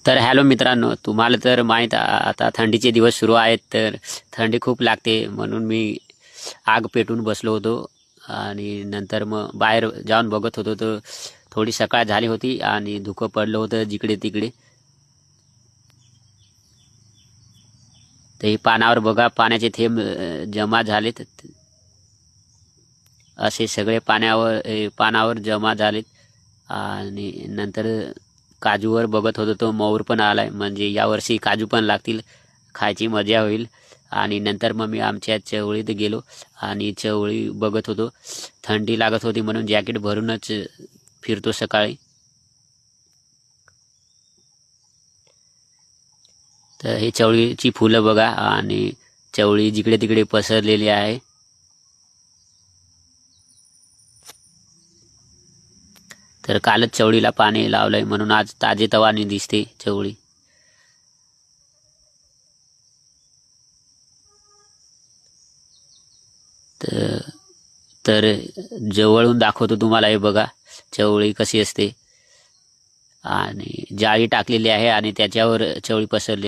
तर हॅलो मित्रांनो, तुम्हाला तर माहीत आता थंडीचे दिवस सुरू आहेत, तर थंडी खूप लागते म्हणून मी आग पेटून बसलो होतो. आणि नंतर मग बाहेर जाऊन बघत होतो, तर थोडी सकाळ झाली होती आणि धुकं पडलं होतं जिकडे तिकडे. तर हे पानावर बघा, पाण्याचे थेंब जमा झालेत. असे सगळे पानावर जमा झालेत. आणि नंतर काजूवर बघत होतो, तो मौर पण आलाय, म्हणजे यावर्षी काजू पण लागतील, खायची मजा होईल. आणि नंतर मग मी आमच्या चवळीत गेलो आणि चवळी बघत होतो. थंडी लागत होती म्हणून जॅकेट भरूनच फिरतो सकाळी. तर हे चवळीची फुलं बघा, आणि चवळी जिकडे तिकडे पसरलेली आहे. तर कालच चवळीला पाणी लावलंय म्हणून आज ताजेतवाने दिसते चवळी. तर तर जवळून दाखवतो तुम्हाला, हे बघा चवळी कशी असते. आणि जाळी टाकलेली आहे आणि त्याच्यावर चवळी पसरली.